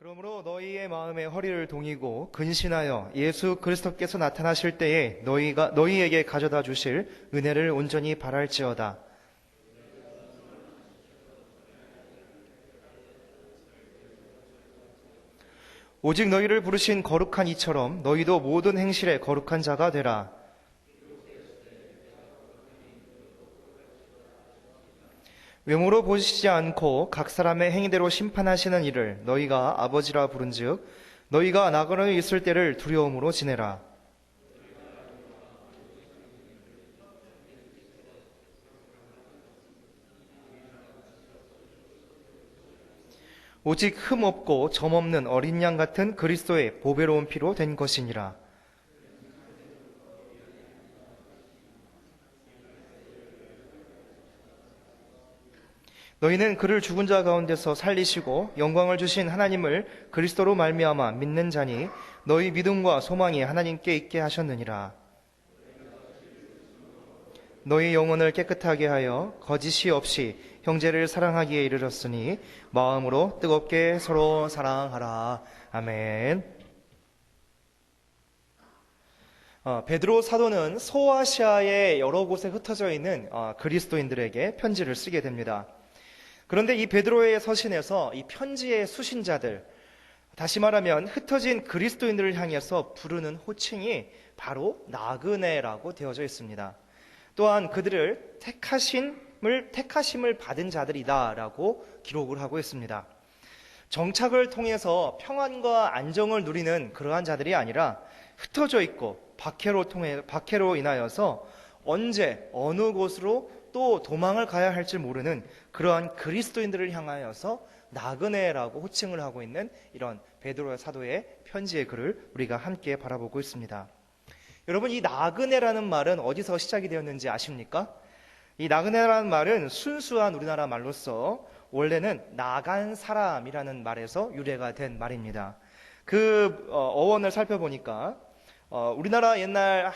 그러므로 너희의 마음에 허리를 동이고 근신하여 예수 그리스도께서 나타나실 때에 너희에게 가져다 주실 은혜를 온전히 바랄지어다. 오직 너희를 부르신 거룩한 이처럼 너희도 모든 행실에 거룩한 자가 되라. 외모로 보시지 않고 각 사람의 행위대로 심판하시는 이를 너희가 아버지라 부른즉 너희가 나그네에 있을 때를 두려움으로 지내라. 오직 흠 없고 점 없는 어린 양 같은 그리스도의 보배로운 피로 된 것이니라. 너희는 그를 죽은 자 가운데서 살리시고 영광을 주신 하나님을 그리스도로 말미암아 믿는 자니 너희 믿음과 소망이 하나님께 있게 하셨느니라. 너희 영혼을 깨끗하게 하여 거짓이 없이 형제를 사랑하기에 이르렀으니 마음으로 뜨겁게 서로 사랑하라. 아멘. 베드로 사도는 소아시아의 여러 곳에 흩어져 있는 그리스도인들에게 편지를 쓰게 됩니다. 그런데 이 베드로의 서신에서 이 편지의 수신자들, 다시 말하면 흩어진 그리스도인들을 향해서 부르는 호칭이 바로 나그네라고 되어져 있습니다. 또한 그들을 택하심을 받은 자들이다라고 기록을 하고 있습니다. 정착을 통해서 평안과 안정을 누리는 그러한 자들이 아니라 흩어져 있고 박해로 인하여서 언제 어느 곳으로 또 도망을 가야 할지 모르는 그러한 그리스도인들을 향하여서 나그네라고 호칭을 하고 있는 이런 베드로 사도의 편지의 글을 우리가 함께 바라보고 있습니다. 여러분, 이 나그네라는 말은 어디서 시작이 되었는지 아십니까? 이 나그네라는 말은 순수한 우리나라 말로서 원래는 나간 사람이라는 말에서 유래가 된 말입니다. 그 어원을 살펴보니까 우리나라 옛날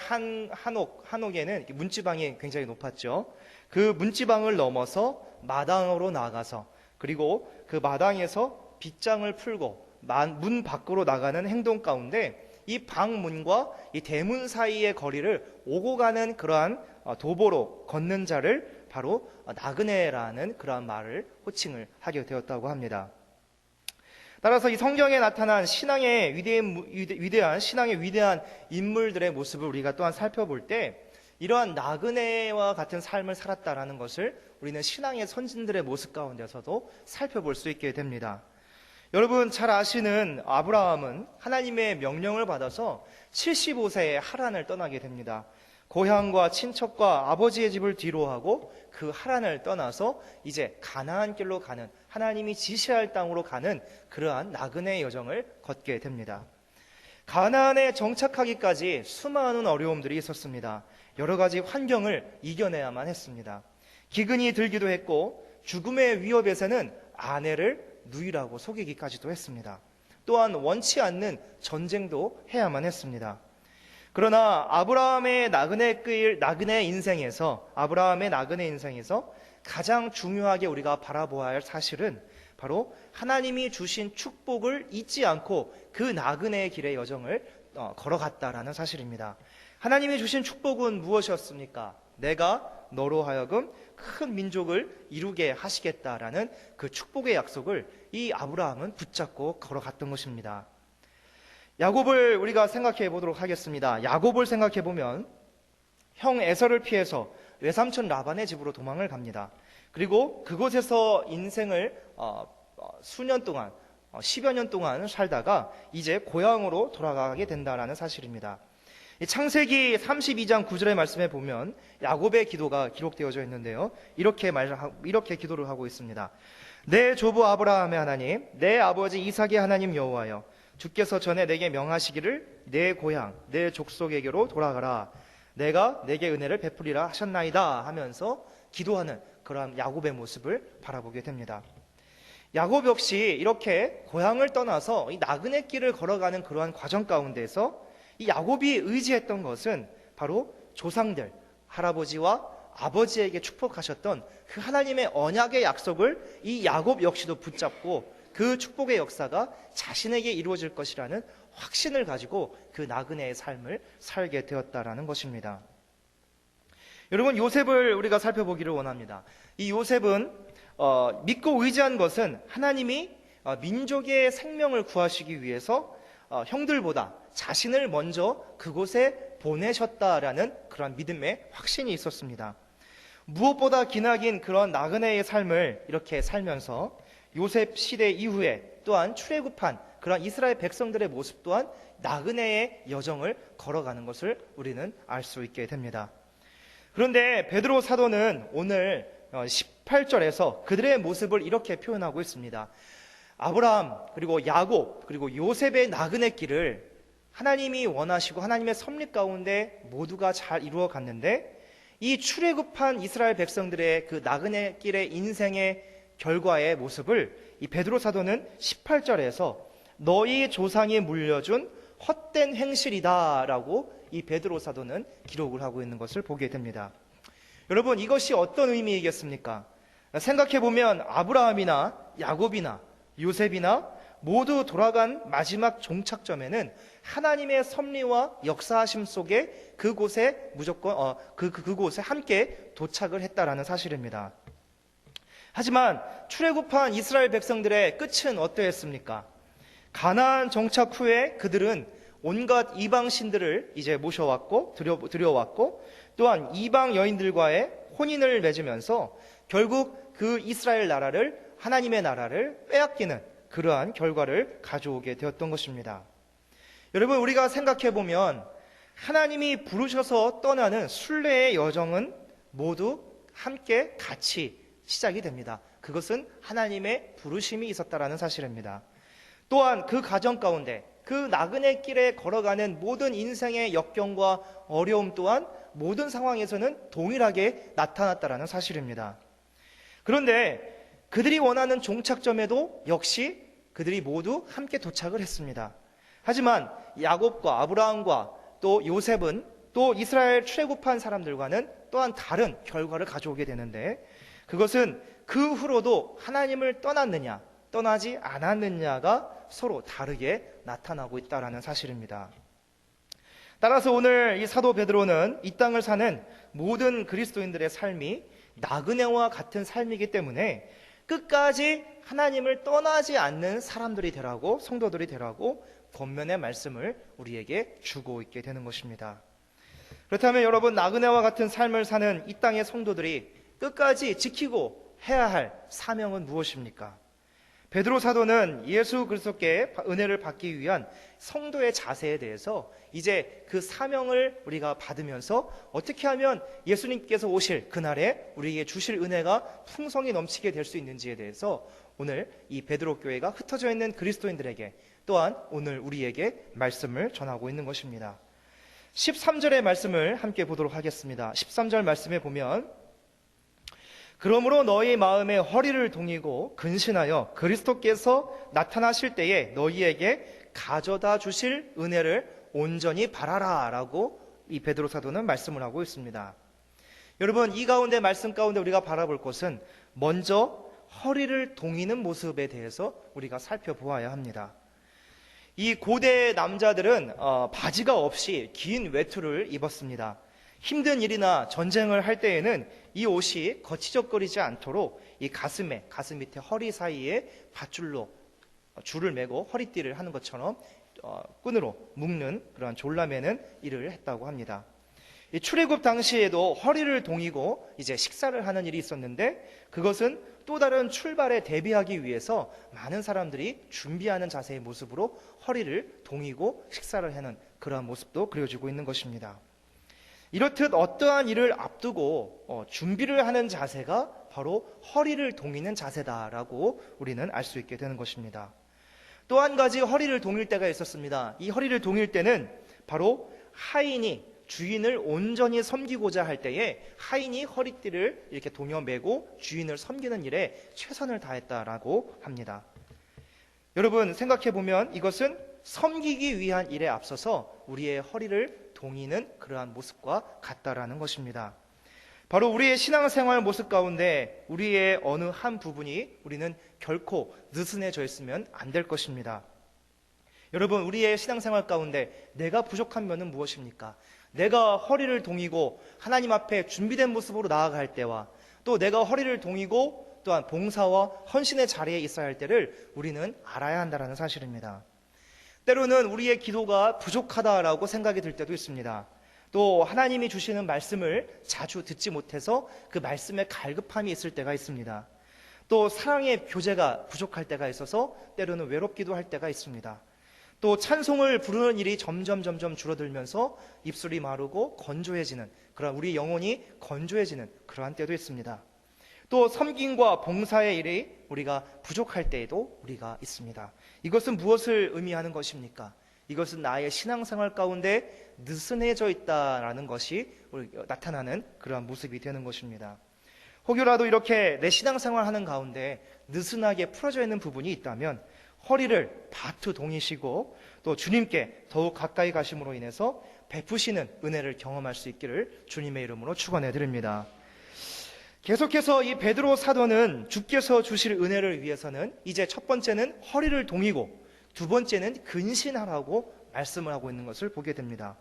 한옥에는 문지방이 굉장히 높았죠. 그 문지방을 넘어서 마당으로 나가서 그리고 그 마당에서 빗장을 풀고 문 밖으로 나가는 행동 가운데 이 방문과 이 대문 사이의 거리를 오고 가는 그러한 도보로 걷는 자를 바로 나그네라는 그러한 말을 호칭을 하게 되었다고 합니다. 따라서 이 성경에 나타난 신앙의 위대한 신앙의 위대한 인물들의 모습을 우리가 또한 살펴볼 때 이러한 나그네와 같은 삶을 살았다라는 것을 우리는 신앙의 선진들의 모습 가운데서도 살펴볼 수 있게 됩니다. 여러분 잘 아시는 아브라함은 하나님의 명령을 받아서 75세에 하란을 떠나게 됩니다. 고향과 친척과 아버지의 집을 뒤로하고 그 하란을 떠나서 이제 가나안 길로 가는, 하나님이 지시할 땅으로 가는 그러한 나그네의 여정을 걷게 됩니다. 가나안에 정착하기까지 수많은 어려움들이 있었습니다. 여러 가지 환경을 이겨내야만 했습니다. 기근이 들기도 했고 죽음의 위협에서는 아내를 누이라고 속이기까지도 했습니다. 또한 원치 않는 전쟁도 해야만 했습니다. 그러나 아브라함의 나그네 인생에서 가장 중요하게 우리가 바라보아야 할 사실은 바로 하나님이 주신 축복을 잊지 않고 그 나그네의 길의 여정을 걸어갔다라는 사실입니다. 하나님이 주신 축복은 무엇이었습니까? 내가 너로 하여금 큰 민족을 이루게 하시겠다라는 그 축복의 약속을 이 아브라함은 붙잡고 걸어갔던 것입니다. 야곱을 우리가 생각해 보도록 하겠습니다. 야곱을 생각해 보면 형 에서를 피해서 외삼촌 라반의 집으로 도망을 갑니다. 그리고 그곳에서 인생을 수년 동안 10여 년 동안 살다가 이제 고향으로 돌아가게 된다는 사실입니다. 창세기 32장 9절의 말씀에 보면 야곱의 기도가 기록되어져 있는데요. 이렇게 기도를 하고 있습니다. 내 조부 아브라함의 하나님, 내 아버지 이삭의 하나님 여호와여, 주께서 전에 내게 명하시기를 내 고향, 내 족속에게로 돌아가라. 내가 내게 은혜를 베풀리라 하셨나이다 하면서 기도하는 그러한 야곱의 모습을 바라보게 됩니다. 야곱 역시 이렇게 고향을 떠나서 이 나그네 길을 걸어가는 그러한 과정 가운데서 이 야곱이 의지했던 것은 바로 조상들, 할아버지와 아버지에게 축복하셨던 그 하나님의 언약의 약속을 이 야곱 역시도 붙잡고 그 축복의 역사가 자신에게 이루어질 것이라는 확신을 가지고 그 나그네의 삶을 살게 되었다라는 것입니다. 여러분, 요셉을 우리가 살펴보기를 원합니다. 이 요셉은 믿고 의지한 것은 하나님이 민족의 생명을 구하시기 위해서 형들보다 자신을 먼저 그곳에 보내셨다라는 그런 믿음의 확신이 있었습니다. 무엇보다 기나긴 그런 나그네의 삶을 이렇게 살면서 요셉 시대 이후에 또한 출애굽한 그런 이스라엘 백성들의 모습 또한 나그네의 여정을 걸어가는 것을 우리는 알 수 있게 됩니다. 그런데 베드로 사도는 오늘 18절에서 그들의 모습을 이렇게 표현하고 있습니다. 아브라함 그리고 야곱 그리고 요셉의 나그네 길을 하나님이 원하시고 하나님의 섭리 가운데 모두가 잘 이루어 갔는데 이 출애굽한 이스라엘 백성들의 그 나그네 길의 인생의 결과의 모습을 이 베드로 사도는 18절에서 너희 조상이 물려준 헛된 행실이다 라고 이 베드로 사도는 기록을 하고 있는 것을 보게 됩니다. 여러분, 이것이 어떤 의미이겠습니까? 생각해보면 아브라함이나 야곱이나 요셉이나 모두 돌아간 마지막 종착점에는 하나님의 섭리와 역사하심 속에 그곳에 무조건 그곳에 함께 도착을 했다라는 사실입니다. 하지만 출애굽한 이스라엘 백성들의 끝은 어떠했습니까? 가나안 정착 후에 그들은 온갖 이방 신들을 이제 모셔왔고 들여왔고 또한 이방 여인들과의 혼인을 맺으면서 결국 그 이스라엘 나라를 하나님의 나라를 빼앗기는 그러한 결과를 가져오게 되었던 것입니다. 여러분, 우리가 생각해 보면 하나님이 부르셔서 떠나는 순례의 여정은 모두 함께 같이 시작이 됩니다. 그것은 하나님의 부르심이 있었다라는 사실입니다. 또한 그 과정 가운데 그 나그네 길에 걸어가는 모든 인생의 역경과 어려움 또한 모든 상황에서는 동일하게 나타났다라는 사실입니다. 그런데 그들이 원하는 종착점에도 역시 그들이 모두 함께 도착을 했습니다. 하지만 야곱과 아브라함과 또 요셉은 또 이스라엘 출애굽한 사람들과는 또한 다른 결과를 가져오게 되는데 그것은 그 후로도 하나님을 떠났느냐 떠나지 않았느냐가 서로 다르게 나타나고 있다는 사실입니다. 따라서 오늘 이 사도 베드로는 이 땅을 사는 모든 그리스도인들의 삶이 나그네와 같은 삶이기 때문에 끝까지 하나님을 떠나지 않는 사람들이 되라고, 성도들이 되라고 권면의 말씀을 우리에게 주고 있게 되는 것입니다. 그렇다면 여러분, 나그네와 같은 삶을 사는 이 땅의 성도들이 끝까지 지키고 해야 할 사명은 무엇입니까? 베드로 사도는 예수 그리스도께 은혜를 받기 위한 성도의 자세에 대해서 이제 그 사명을 우리가 받으면서 어떻게 하면 예수님께서 오실 그날에 우리에게 주실 은혜가 풍성히 넘치게 될 수 있는지에 대해서 오늘 이 베드로 교회가 흩어져 있는 그리스도인들에게 또한 오늘 우리에게 말씀을 전하고 있는 것입니다. 13절의 말씀을 함께 보도록 하겠습니다. 13절 말씀에 보면 그러므로 너희 마음에 허리를 동이고 근신하여 그리스도께서 나타나실 때에 너희에게 가져다 주실 은혜를 온전히 바라라 라고 이 베드로 사도는 말씀을 하고 있습니다. 여러분, 이 가운데 말씀 가운데 우리가 바라볼 것은 먼저 허리를 동이는 모습에 대해서 우리가 살펴보아야 합니다. 이 고대 남자들은 바지가 없이 긴 외투를 입었습니다. 힘든 일이나 전쟁을 할 때에는 이 옷이 거치적거리지 않도록 이 가슴 밑에 허리 사이에 밧줄로 줄을 매고 허리띠를 하는 것처럼 끈으로 묶는 그런 졸라매는 일을 했다고 합니다. 이 출애굽 당시에도 허리를 동이고 이제 식사를 하는 일이 있었는데 그것은 또 다른 출발에 대비하기 위해서 많은 사람들이 준비하는 자세의 모습으로 허리를 동이고 식사를 하는 그러한 모습도 그려지고 있는 것입니다. 이렇듯 어떠한 일을 앞두고 준비를 하는 자세가 바로 허리를 동이는 자세다라고 우리는 알 수 있게 되는 것입니다. 또 한 가지 허리를 동일 때가 있었습니다. 이 허리를 동일 때는 바로 하인이 주인을 온전히 섬기고자 할 때에 하인이 허리띠를 이렇게 동여매고 주인을 섬기는 일에 최선을 다했다라고 합니다. 여러분, 생각해보면 이것은 섬기기 위한 일에 앞서서 우리의 허리를 동이는 그러한 모습과 같다라는 것입니다. 바로 우리의 신앙생활 모습 가운데 우리의 어느 한 부분이 우리는 결코 느슨해져 있으면 안 될 것입니다. 여러분, 우리의 신앙생활 가운데 내가 부족한 면은 무엇입니까? 내가 허리를 동이고 하나님 앞에 준비된 모습으로 나아갈 때와 또 내가 허리를 동이고 또한 봉사와 헌신의 자리에 있어야 할 때를 우리는 알아야 한다는 사실입니다. 때로는 우리의 기도가 부족하다라고 생각이 들 때도 있습니다. 또 하나님이 주시는 말씀을 자주 듣지 못해서 그 말씀에 갈급함이 있을 때가 있습니다. 또 사랑의 교제가 부족할 때가 있어서 때로는 외롭기도 할 때가 있습니다. 또 찬송을 부르는 일이 점점 줄어들면서 입술이 마르고 건조해지는, 그런 우리 영혼이 건조해지는 그러한 때도 있습니다. 또 섬김과 봉사의 일이 우리가 부족할 때에도 우리가 있습니다. 이것은 무엇을 의미하는 것입니까? 이것은 나의 신앙생활 가운데 느슨해져 있다라는 것이 나타나는 그러한 모습이 되는 것입니다. 혹여라도 이렇게 내 신앙생활 하는 가운데 느슨하게 풀어져 있는 부분이 있다면 허리를 바투 동이시고 또 주님께 더욱 가까이 가심으로 인해서 베푸시는 은혜를 경험할 수 있기를 주님의 이름으로 축원해 드립니다. 계속해서 이 베드로 사도는 주께서 주실 은혜를 위해서는 이제 첫 번째는 허리를 동이고 두 번째는 근신하라고 말씀을 하고 있는 것을 보게 됩니다.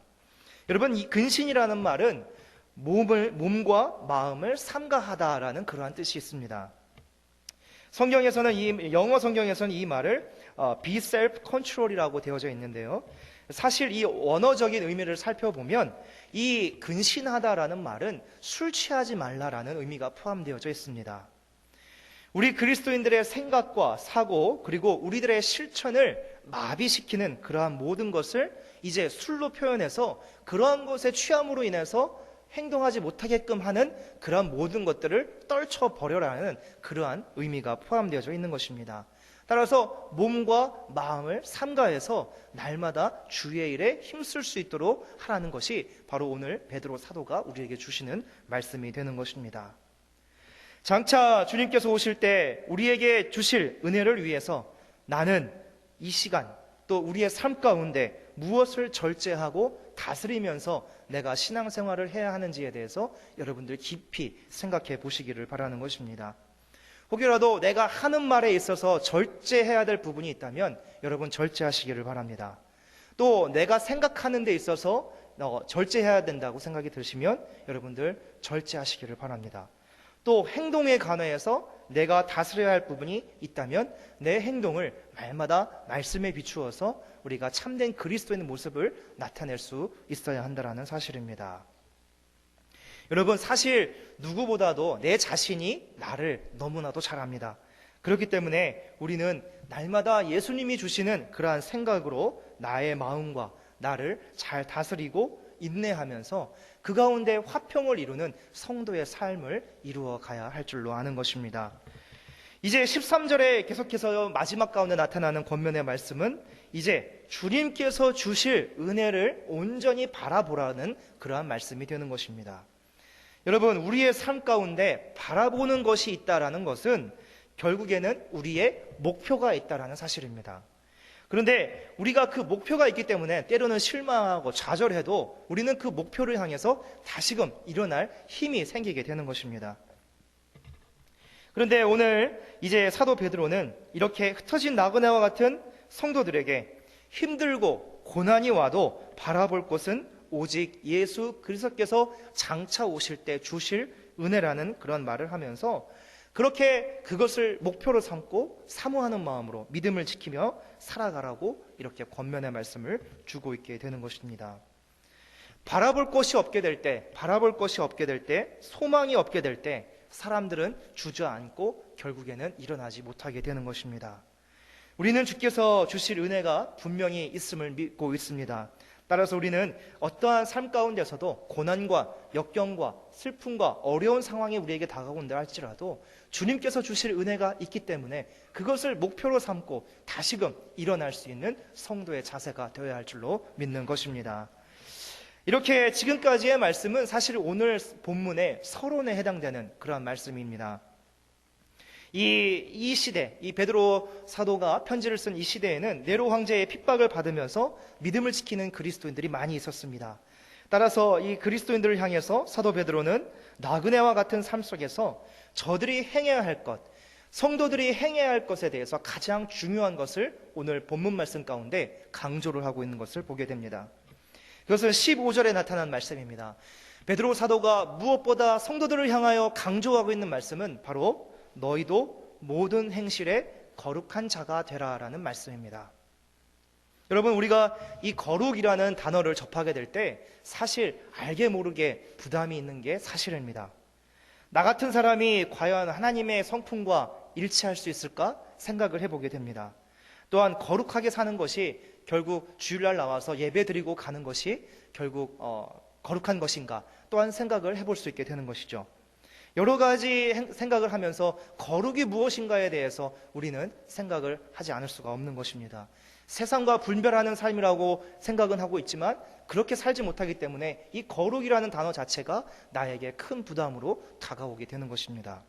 여러분, 이 근신이라는 말은 몸과 마음을 삼가하다라는 그러한 뜻이 있습니다. 성경에서는 영어 성경에서는 이 말을 be self-control이라고 되어져 있는데요. 사실 이 원어적인 의미를 살펴보면 이 근신하다라는 말은 술 취하지 말라라는 의미가 포함되어져 있습니다. 우리 그리스도인들의 생각과 사고 그리고 우리들의 실천을 마비시키는 그러한 모든 것을 이제 술로 표현해서 그러한 것에 취함으로 인해서 행동하지 못하게끔 하는 그러한 모든 것들을 떨쳐버려라는 그러한 의미가 포함되어져 있는 것입니다. 따라서 몸과 마음을 삼가해서 날마다 주의 일에 힘쓸 수 있도록 하라는 것이 바로 오늘 베드로 사도가 우리에게 주시는 말씀이 되는 것입니다. 장차 주님께서 오실 때 우리에게 주실 은혜를 위해서 나는 이 시간 또 우리의 삶 가운데 무엇을 절제하고 다스리면서 내가 신앙생활을 해야 하는지에 대해서 여러분들 깊이 생각해 보시기를 바라는 것입니다. 혹여라도 내가 하는 말에 있어서 절제해야 될 부분이 있다면 여러분 절제하시기를 바랍니다. 또 내가 생각하는 데 있어서 절제해야 된다고 생각이 드시면 여러분들 절제하시기를 바랍니다. 또 행동에 관해서 내가 다스려야 할 부분이 있다면 내 행동을 날마다 말씀에 비추어서 우리가 참된 그리스도인의 모습을 나타낼 수 있어야 한다는 사실입니다. 여러분, 사실 누구보다도 내 자신이 나를 너무나도 잘 압니다. 그렇기 때문에 우리는 날마다 예수님이 주시는 그러한 생각으로 나의 마음과 나를 잘 다스리고 인내하면서 그 가운데 화평을 이루는 성도의 삶을 이루어 가야 할 줄로 아는 것입니다. 이제 13절에 계속해서 마지막 가운데 나타나는 권면의 말씀은 이제 주님께서 주실 은혜를 온전히 바라보라는 그러한 말씀이 되는 것입니다. 여러분, 우리의 삶 가운데 바라보는 것이 있다라는 것은 결국에는 우리의 목표가 있다라는 사실입니다. 그런데 우리가 그 목표가 있기 때문에 때로는 실망하고 좌절해도 우리는 그 목표를 향해서 다시금 일어날 힘이 생기게 되는 것입니다. 그런데 오늘 이제 사도 베드로는 이렇게 흩어진 나그네와 같은 성도들에게 힘들고 고난이 와도 바라볼 곳은 오직 예수 그리스도께서 장차 오실 때 주실 은혜라는 그런 말을 하면서 그렇게 그것을 목표로 삼고 사모하는 마음으로 믿음을 지키며 살아가라고 이렇게 권면의 말씀을 주고 있게 되는 것입니다. 바라볼 것이 없게 될 때, 소망이 없게 될 때 사람들은 주저앉고 결국에는 일어나지 못하게 되는 것입니다. 우리는 주께서 주실 은혜가 분명히 있음을 믿고 있습니다. 따라서 우리는 어떠한 삶 가운데서도 고난과 역경과 슬픔과 어려운 상황이 우리에게 다가온다 할지라도 주님께서 주실 은혜가 있기 때문에 그것을 목표로 삼고 다시금 일어날 수 있는 성도의 자세가 되어야 할 줄로 믿는 것입니다. 이렇게 지금까지의 말씀은 사실 오늘 본문의 서론에 해당되는 그러한 말씀입니다. 이 시대, 이 베드로 사도가 편지를 쓴 이 시대에는 네로 황제의 핍박을 받으면서 믿음을 지키는 그리스도인들이 많이 있었습니다. 따라서 이 그리스도인들을 향해서 사도 베드로는 나그네와 같은 삶 속에서 저들이 행해야 할 것, 성도들이 행해야 할 것에 대해서 가장 중요한 것을 오늘 본문 말씀 가운데 강조를 하고 있는 것을 보게 됩니다. 그것은 15절에 나타난 말씀입니다. 베드로 사도가 무엇보다 성도들을 향하여 강조하고 있는 말씀은 바로 너희도 모든 행실에 거룩한 자가 되라라는 말씀입니다. 여러분, 우리가 이 거룩이라는 단어를 접하게 될 때 사실 알게 모르게 부담이 있는 게 사실입니다. 나 같은 사람이 과연 하나님의 성품과 일치할 수 있을까 생각을 해보게 됩니다. 또한 거룩하게 사는 것이 결국 주일날 나와서 예배 드리고 가는 것이 결국 거룩한 것인가 또한 생각을 해볼 수 있게 되는 것이죠. 여러 가지 생각을 하면서 거룩이 무엇인가에 대해서 우리는 생각을 하지 않을 수가 없는 것입니다. 세상과 분별하는 삶이라고 생각은 하고 있지만 그렇게 살지 못하기 때문에 이 거룩이라는 단어 자체가 나에게 큰 부담으로 다가오게 되는 것입니다.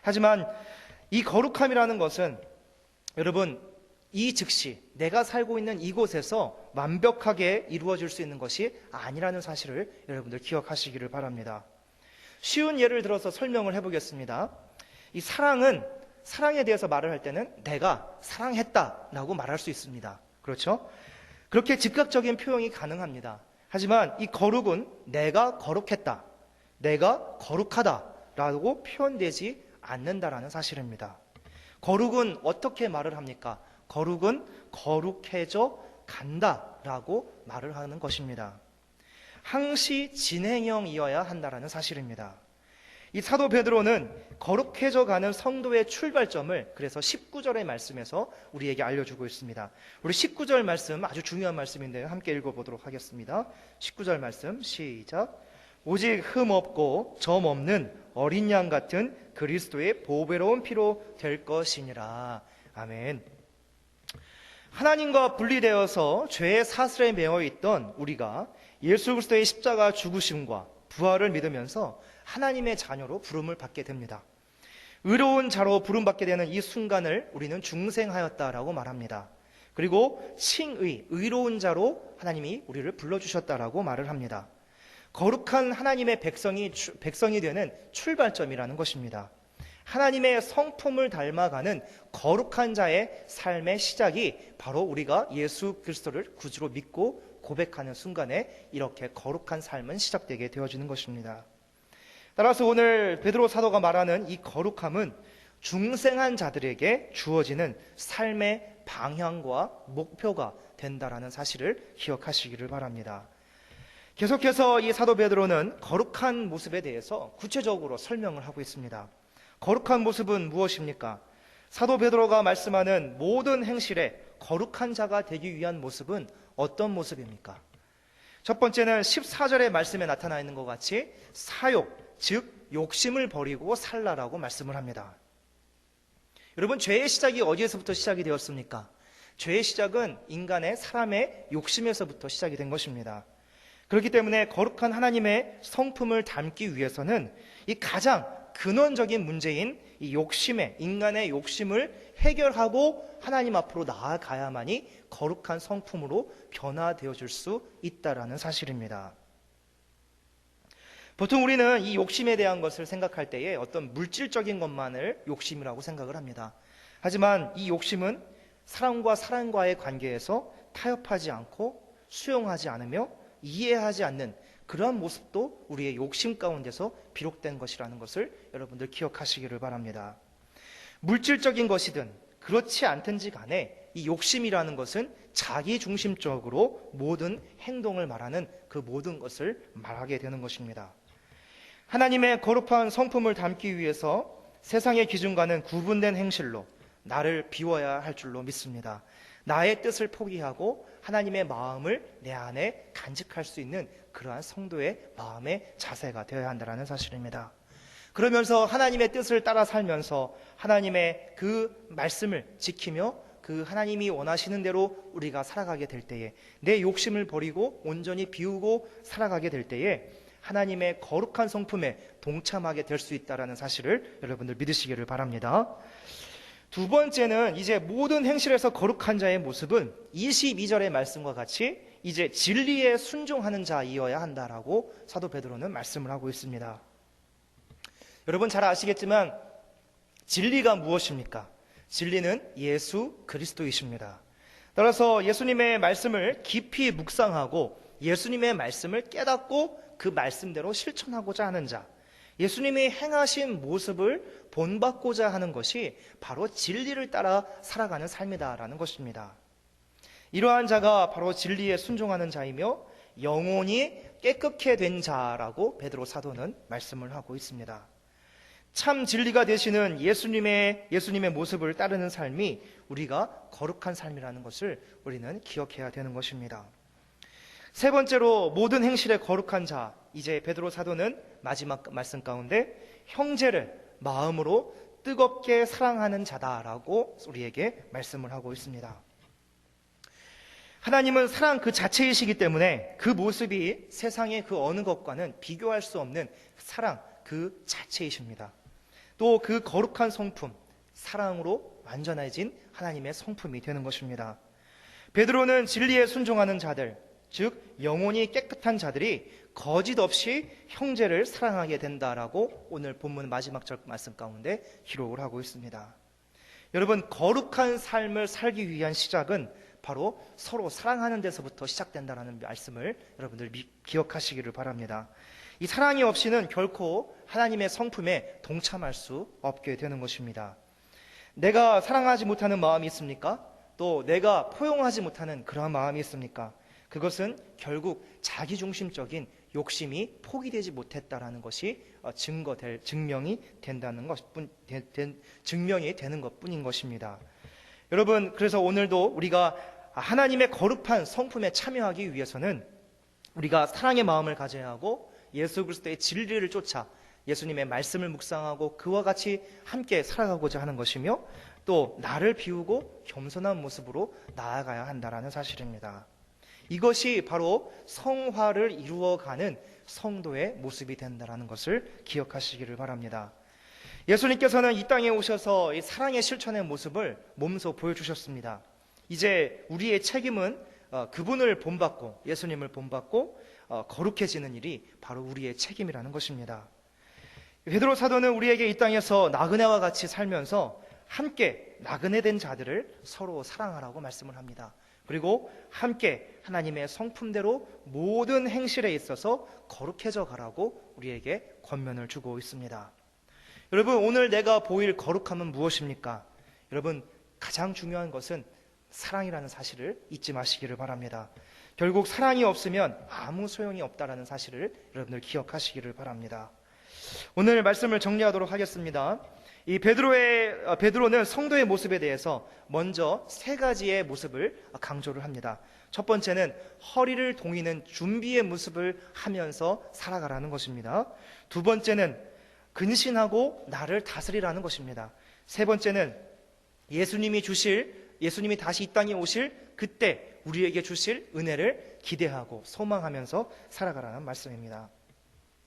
하지만 이 거룩함이라는 것은 여러분, 이 즉시 내가 살고 있는 이곳에서 완벽하게 이루어질 수 있는 것이 아니라는 사실을 여러분들 기억하시기를 바랍니다. 쉬운 예를 들어서 설명을 해보겠습니다. 이 사랑에 대해서 말을 할 때는 내가 사랑했다라고 말할 수 있습니다. 그렇죠? 그렇게 즉각적인 표현이 가능합니다. 하지만 이 거룩은 내가 거룩했다, 내가 거룩하다라고 표현되지 않는다라는 사실입니다. 거룩은 어떻게 말을 합니까? 거룩은 거룩해져 간다라고 말을 하는 것입니다. 항시 진행형이어야 한다라는 사실입니다. 이 사도 베드로는 거룩해져 가는 성도의 출발점을 그래서 19절의 말씀에서 우리에게 알려주고 있습니다. 우리 19절 말씀 아주 중요한 말씀인데요. 함께 읽어보도록 하겠습니다. 19절 말씀 시작. 오직 흠 없고 점 없는 어린 양 같은 그리스도의 보배로운 피로 될 것이니라. 아멘. 하나님과 분리되어서 죄의 사슬에 매어 있던 우리가 예수 그리스도의 십자가 죽으심과 부활을 믿으면서 하나님의 자녀로 부름을 받게 됩니다. 의로운 자로 부름받게 되는 이 순간을 우리는 중생하였다라고 말합니다. 그리고 칭의, 의로운 자로 하나님이 우리를 불러주셨다라고 말을 합니다. 거룩한 하나님의 백성이 되는 출발점이라는 것입니다. 하나님의 성품을 닮아가는 거룩한 자의 삶의 시작이 바로 우리가 예수 그리스도를 구주로 믿고 고백하는 순간에 이렇게 거룩한 삶은 시작되게 되어지는 것입니다. 따라서 오늘 베드로 사도가 말하는 이 거룩함은 중생한 자들에게 주어지는 삶의 방향과 목표가 된다라는 사실을 기억하시기를 바랍니다. 계속해서 이 사도 베드로는 거룩한 모습에 대해서 구체적으로 설명을 하고 있습니다. 거룩한 모습은 무엇입니까? 사도 베드로가 말씀하는 모든 행실에 거룩한 자가 되기 위한 모습은 어떤 모습입니까? 첫 번째는 14절의 말씀에 나타나 있는 것 같이 사욕, 즉 욕심을 버리고 살라라고 말씀을 합니다. 여러분, 죄의 시작이 어디에서부터 시작이 되었습니까? 죄의 시작은 사람의 욕심에서부터 시작이 된 것입니다. 그렇기 때문에 거룩한 하나님의 성품을 담기 위해서는 이 가장 근원적인 문제인 이 인간의 욕심을 해결하고 하나님 앞으로 나아가야만이 거룩한 성품으로 변화되어질 수 있다라는 사실입니다. 보통 우리는 이 욕심에 대한 것을 생각할 때에 어떤 물질적인 것만을 욕심이라고 생각을 합니다. 하지만 이 욕심은 사람과의 관계에서 타협하지 않고 수용하지 않으며 이해하지 않는 그러한 모습도 우리의 욕심 가운데서 비롯된 것이라는 것을 여러분들 기억하시기를 바랍니다. 물질적인 것이든 그렇지 않든지 간에 이 욕심이라는 것은 자기중심적으로 모든 행동을 말하는 그 모든 것을 말하게 되는 것입니다. 하나님의 거룩한 성품을 담기 위해서 세상의 기준과는 구분된 행실로 나를 비워야 할 줄로 믿습니다. 나의 뜻을 포기하고 하나님의 마음을 내 안에 간직할 수 있는 그러한 성도의 마음의 자세가 되어야 한다는 사실입니다. 그러면서 하나님의 뜻을 따라 살면서 하나님의 그 말씀을 지키며 그 하나님이 원하시는 대로 우리가 살아가게 될 때에 내 욕심을 버리고 온전히 비우고 살아가게 될 때에 하나님의 거룩한 성품에 동참하게 될 수 있다는 사실을 여러분들 믿으시기를 바랍니다. 두 번째는 이제 모든 행실에서 거룩한 자의 모습은 22절의 말씀과 같이 이제 진리에 순종하는 자이어야 한다라고 사도 베드로는 말씀을 하고 있습니다. 여러분 잘 아시겠지만 진리가 무엇입니까? 진리는 예수 그리스도이십니다. 따라서 예수님의 말씀을 깊이 묵상하고 예수님의 말씀을 깨닫고 그 말씀대로 실천하고자 하는 자, 예수님이 행하신 모습을 본받고자 하는 것이 바로 진리를 따라 살아가는 삶이다라는 것입니다. 이러한 자가 바로 진리에 순종하는 자이며 영혼이 깨끗게 된 자라고 베드로 사도는 말씀을 하고 있습니다. 참 진리가 되시는 예수님의 모습을 따르는 삶이 우리가 거룩한 삶이라는 것을 우리는 기억해야 되는 것입니다. 세 번째로 모든 행실에 거룩한 자, 이제 베드로 사도는 마지막 말씀 가운데 형제를 마음으로 뜨겁게 사랑하는 자다라고 우리에게 말씀을 하고 있습니다. 하나님은 사랑 그 자체이시기 때문에 그 모습이 세상의 그 어느 것과는 비교할 수 없는 사랑 그 자체이십니다. 또 그 거룩한 성품, 사랑으로 완전해진 하나님의 성품이 되는 것입니다. 베드로는 진리에 순종하는 자들, 즉 영혼이 깨끗한 자들이 거짓 없이 형제를 사랑하게 된다라고 오늘 본문 마지막 절 말씀 가운데 기록을 하고 있습니다. 여러분, 거룩한 삶을 살기 위한 시작은 바로 서로 사랑하는 데서부터 시작된다는 말씀을 여러분들 기억하시기를 바랍니다. 이 사랑이 없이는 결코 하나님의 성품에 동참할 수 없게 되는 것입니다. 내가 사랑하지 못하는 마음이 있습니까? 또 내가 포용하지 못하는 그러한 마음이 있습니까? 그것은 결국 자기중심적인 욕심이 포기되지 못했다라는 것이 증명이 된다는 증명이 되는 것뿐인 것입니다. 여러분, 그래서 오늘도 우리가 하나님의 거룩한 성품에 참여하기 위해서는 우리가 사랑의 마음을 가져야 하고 예수 그리스도의 진리를 쫓아 예수님의 말씀을 묵상하고 그와 같이 함께 살아가고자 하는 것이며 또 나를 비우고 겸손한 모습으로 나아가야 한다는 사실입니다. 이것이 바로 성화를 이루어가는 성도의 모습이 된다는 것을 기억하시기를 바랍니다. 예수님께서는 이 땅에 오셔서 이 사랑의 실천의 모습을 몸소 보여주셨습니다. 이제 우리의 책임은 그분을 본받고 예수님을 본받고 거룩해지는 일이 바로 우리의 책임이라는 것입니다. 베드로 사도는 우리에게 이 땅에서 나그네와 같이 살면서 함께 나그네된 자들을 서로 사랑하라고 말씀을 합니다. 그리고 함께 하나님의 성품대로 모든 행실에 있어서 거룩해져 가라고 우리에게 권면을 주고 있습니다. 여러분, 오늘 내가 보일 거룩함은 무엇입니까? 여러분, 가장 중요한 것은 사랑이라는 사실을 잊지 마시기를 바랍니다. 결국 사랑이 없으면 아무 소용이 없다라는 사실을 여러분들 기억하시기를 바랍니다. 오늘 말씀을 정리하도록 하겠습니다. 이 베드로는 성도의 모습에 대해서 먼저 세 가지의 모습을 강조를 합니다. 첫 번째는 허리를 동이는 준비의 모습을 하면서 살아가라는 것입니다. 두 번째는 근신하고 나를 다스리라는 것입니다. 세 번째는 예수님이 다시 이 땅에 오실 그때 우리에게 주실 은혜를 기대하고 소망하면서 살아가라는 말씀입니다.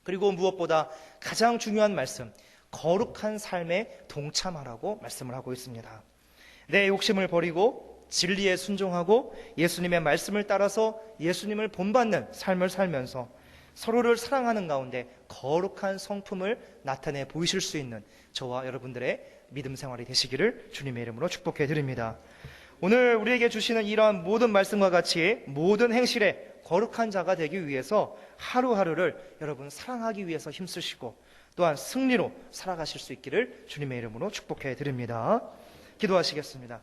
그리고 무엇보다 가장 중요한 말씀, 거룩한 삶에 동참하라고 말씀을 하고 있습니다. 내 욕심을 버리고 진리에 순종하고 예수님의 말씀을 따라서 예수님을 본받는 삶을 살면서 서로를 사랑하는 가운데 거룩한 성품을 나타내 보이실 수 있는 저와 여러분들의 믿음 생활이 되시기를 주님의 이름으로 축복해 드립니다. 오늘 우리에게 주시는 이러한 모든 말씀과 같이 모든 행실에 거룩한 자가 되기 위해서 하루하루를 여러분 사랑하기 위해서 힘쓰시고 또한 승리로 살아가실 수 있기를 주님의 이름으로 축복해 드립니다. 기도하시겠습니다.